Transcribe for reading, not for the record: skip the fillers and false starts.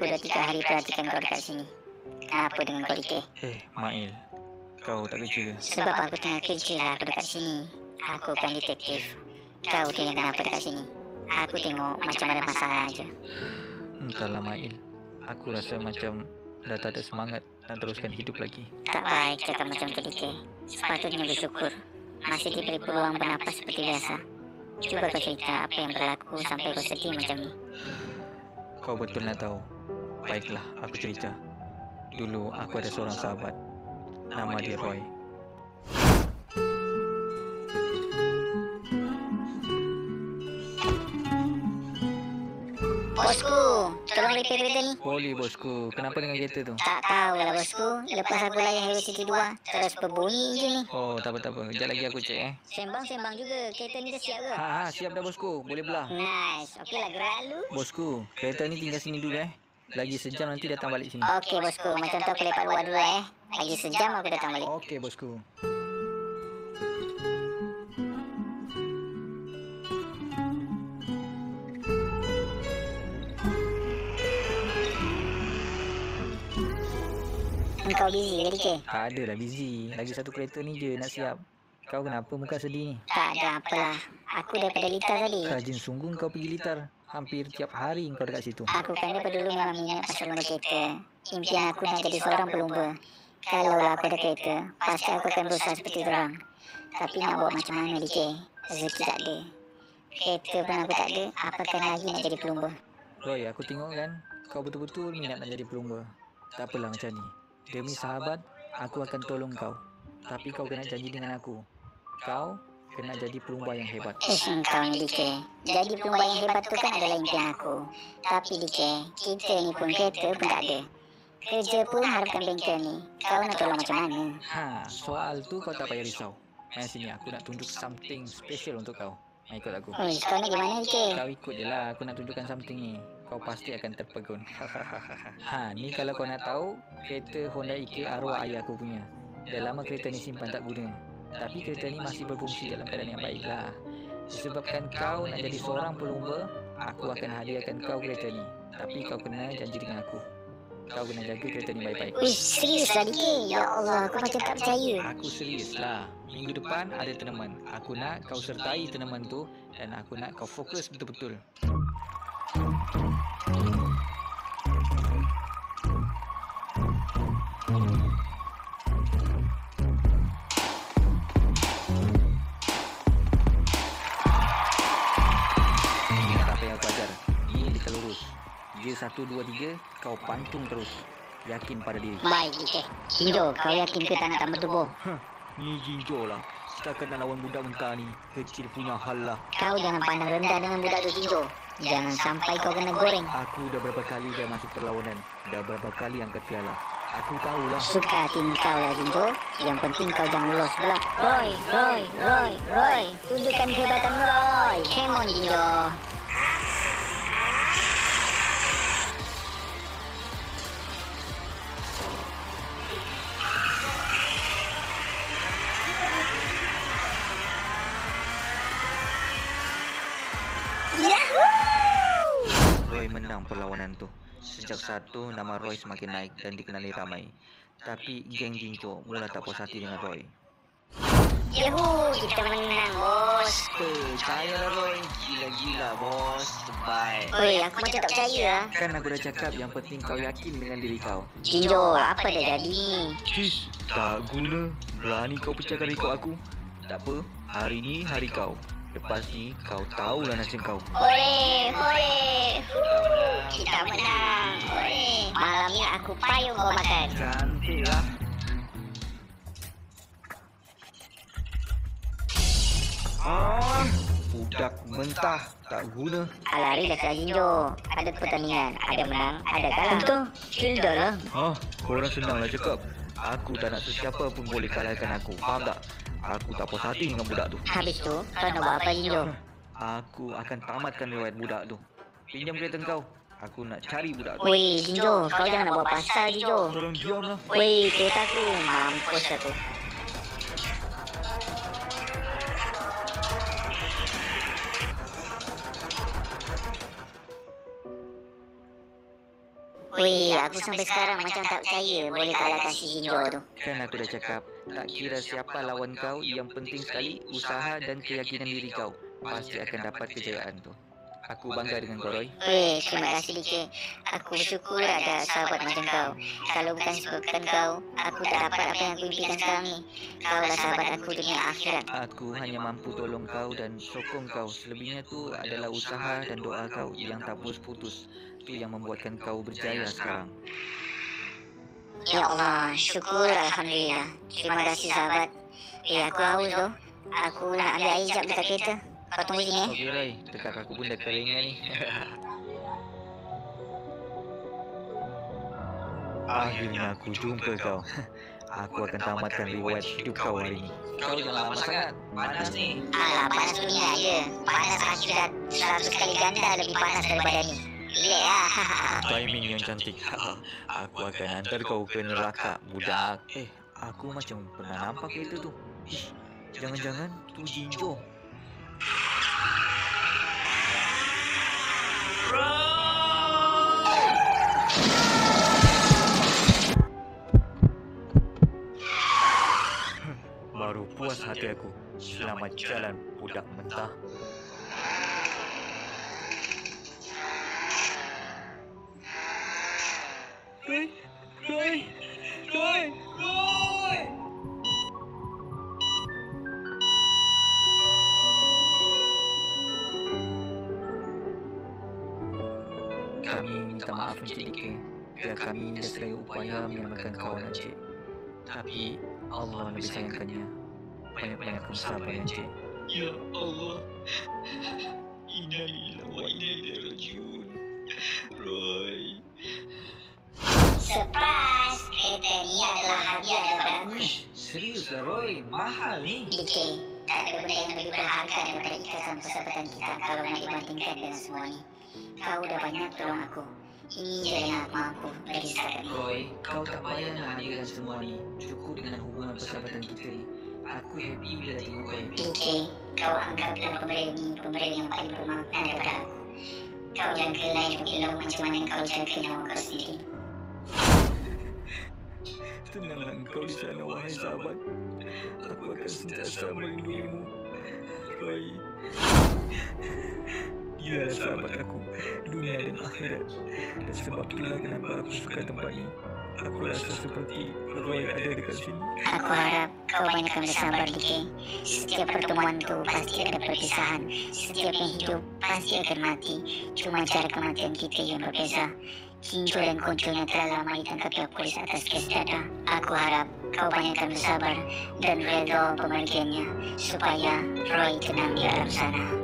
Aku dah 3 hari perhatikan kau dekat sini. Kenapa dengan kau Dikir? Mail, kau tak kerja ke? Sebab aku tengah kerja lah aku dekat sini. Aku kan detektif. Kau tengok kenapa dekat sini? Aku tengok macam ada masalah aja. Entahlah Mail, aku rasa macam dah tak ada semangat nak teruskan hidup lagi. Tak baik cakap macam tu Dikir. Sepatutnya bersyukur. Masih diberi peluang bernapas seperti biasa. Cuba kau cerita apa yang berlaku sampai kau sedih macam ni. Kau betul nak tahu? Baiklah, aku cerita. Dulu aku ada seorang sahabat. Nama dia Roy. Bosku, tolong repair kereta ni. Boleh bosku, kenapa dengan kereta tu? Tak tahulah bosku. Lepas aku layan Highway City 2, terus berbunyi je ni. Oh, tak apa. Kejap lagi aku cek Sembang-sembang juga. Kereta ni dah siap ke? Siap dah bosku. Boleh belah. Nice. Okeylah, gerak lu. Bosku, kereta ni tinggal sini dulu Lagi sejam nanti datang balik sini. Okey bosku, macam tu aku lepak luar dulu Lagi sejam aku datang balik. Okey bosku. Kau busy ke Dikir? Tak ada lah busy. Lagi satu kereta ni je nak siap. Kau kenapa muka sedih ni? Tak ada apalah. Aku daripada Litar tadi. Rajin sungguh kau pergi Litar. Hampir tiap hari kau dekat situ. Aku kan daripada dulu memang minat pasal lumba kereta. Impian aku nak jadi seorang pelumba. Kalaulah aku ada kereta, pasti aku akan berusaha seperti orang. Tapi nak buat macam mana Dikir? Rezeki tak ada. Kereta pun aku tak ada, apakan lagi nak jadi pelumba. Roy, aku tengok kan kau betul-betul minat nak jadi pelumba. Tak apalah macam ni. Demi sahabat, aku akan tolong kau. Tapi kau kena janji dengan aku. Kau kena jadi pelumba yang hebat. Kau ni Dikir. Jadi pelumba yang hebat tu kan adalah impian aku. Tapi Dikir, kita ni pun kereta pun tak ada. Kerja pun harapkan bengkel ni. Kau nak tolong macam mana? Soal tu kau tak payah risau. Main sini, aku nak tunjuk something special untuk kau. Main ikut aku. Kau ni gimana Dikir? Kau ikut je lah, aku nak tunjukkan something ni. Kau pasti akan terpegun. Ni kalau kau nak tahu, kereta Honda EK arwah ayah aku punya. Dah lama kereta ni simpan tak guna. Tapi kereta ni masih berfungsi dalam keadaan yang baik lah. Disebabkan kau nak jadi seorang pelumba, aku akan hadiahkan kau kereta ni. Tapi kau kena janji dengan aku. Kau kena jaga kereta ni baik-baik. Serius lah Dikir? Ya Allah, aku macam tak percaya. Aku serius lah. Minggu depan ada tournament. Aku nak kau sertai tournament tu. Dan aku nak kau fokus betul-betul. Dia 1, 2, 3, kau pantun terus. Yakin pada diri. Baik Dikir. Jinjo, kau yakin ke tak nak tambah tubuh? Ni Jinjo lah. Setakat nak lawan budak mentah ni, kecil punya hal lah. Kau jangan pandang rendah dengan budak tu Jinjo. Jangan sampai kau kena goreng. Aku dah berapa kali dah masuk perlawanan. Dah berapa kali angkat piala. Aku tahulah. Suka hati kau lah Jinjo. Yang penting kau jangan lolos pula. Roy. Tunjukkan kehebatan Roy. Come on Jinjo. Roy menang perlawanan tu. Sejak satu, nama Roy semakin naik dan dikenali ramai. Tapi geng Jinjo mula tak puas hati dengan Roy. Yuhu, kita menang bos. Percayalah Roy, gila-gila bos. Terbaik. Oi, aku macam tak percaya lah. Kan aku dah cakap yang penting kau yakin dengan diri kau. Jinjo, apa dah jadi ni? Cis, tak guna. Berani kau pecahkan rekod aku. Tak apa, hari ni hari kau. Lepas ni kau tahulah nasib kau. Hore. Kita menang. Hore. Malam ni aku payung kau makan. Cantik lah. Budak mentah tak guna. Lari dah Jinjo. Ada pertandingan, ada menang, ada kalah. Betul. Hilda lah. Korang senanglah cakap. Aku tak nak sesiapa pun boleh kalahkan aku. Faham tak? Aku tak puas hati dengan budak tu. Habis tu, kau nak buat apa Jinjo? Aku akan tamatkan riwayat budak tu. Pinjam kereta kau. Aku nak cari budak tu. Weh Jinjo, kau jangan nak buat pasal Jinjo. Korang diamlah. Weh, kereta aku. Mampus aku. Weh, aku sampai sekarang macam tak percaya boleh kalahkan si Jinjo tu. Kan aku dah cakap, tak kira siapa lawan kau, yang penting sekali usaha dan keyakinan diri kau. Pasti akan dapat kejayaan tu. Aku bangga dengan kau, Roy. Weh, terima kasih DK. Aku bersyukur ada sahabat macam kau. Kalau bukan sebabkan kau, aku tak dapat apa yang aku impikan sekarang ni. Kau lah sahabat aku dunia akhirat. Aku hanya mampu tolong kau dan sokong kau. Selebihnya tu adalah usaha dan doa kau yang tak putus-putus. Itu yang membuatkan kau berjaya sekarang. Ya Allah, syukur Alhamdulillah. Terima kasih sahabat. Aku haus tu. Aku nak ambil air jap dekat kereta. Kau tunggu sini Okey, Roy. Dekat aku pun dah keringan ni. Akhirnya aku jumpa kau. Aku akan tamatkan riwayat hidup kau hari ini. Kau jangan lama sangat. Panas ni. Alah, panas dunia je. Panas akhirat 100 kali ganda lebih panas daripada ni. Lek lah. Timing yang cantik. Aku akan hantar kau ke neraka, budak. Aku macam pernah nampak kereta tu. Jangan-jangan tu Jinjo. Baru puas hati aku. Selamat jalan, budak mentah. Roy. Kami minta maaf Encik Dika. Biar kami dah seraya upaya menyelamatkan kawan Encik. Tapi Allah lebih sayangkannya. Banyak-banyak kesabaran Encik. Ya Allah. Innalillahi wa inna ilaihi rajiun. Roy. Surprise! Kereta ni adalah hadiah daripada aku. Serius lah Roy, mahal ni. DK, tak ada benda yang lebih berharga daripada ikatan persahabatan kita kalau nak dibandingkan dengan semua ni. Kau dah banyak tolong aku. Ini je yang aku mampu bagi sekarang ni. Roy, kau tak payah nak hadirkan semua ni. Cukup dengan hubungan persahabatan kita ni. Aku happy bila tengok kau happy. DK, kau anggaplah pemberi ni pemberi yang paling bermakna daripada aku. Kau jaga lain begilau macam mana kau jaga nyawa kau sendiri. Tenanglah engkau di sana wahai sahabat. Aku akan sentiasa melindungimu. Roy. Dialah sahabat aku, dunia dan akhirat. Dan sebab itulah kenapa aku suka tempat ini. Aku rasa seperti Roy ada dekat sini. Aku harap kau banyakkan bersabar, DK. Setiap pertemuan tu pasti ada perpisahan. Setiap yang hidup pasti akan mati. Cuma cara kematian kita yang berbeza. Jinjo dan konconya telah lama ditangkap pihak polis atas kes dada. Aku harap kau banyakkan bersabar dan redha pemergiannya supaya Roy tenang di alam sana.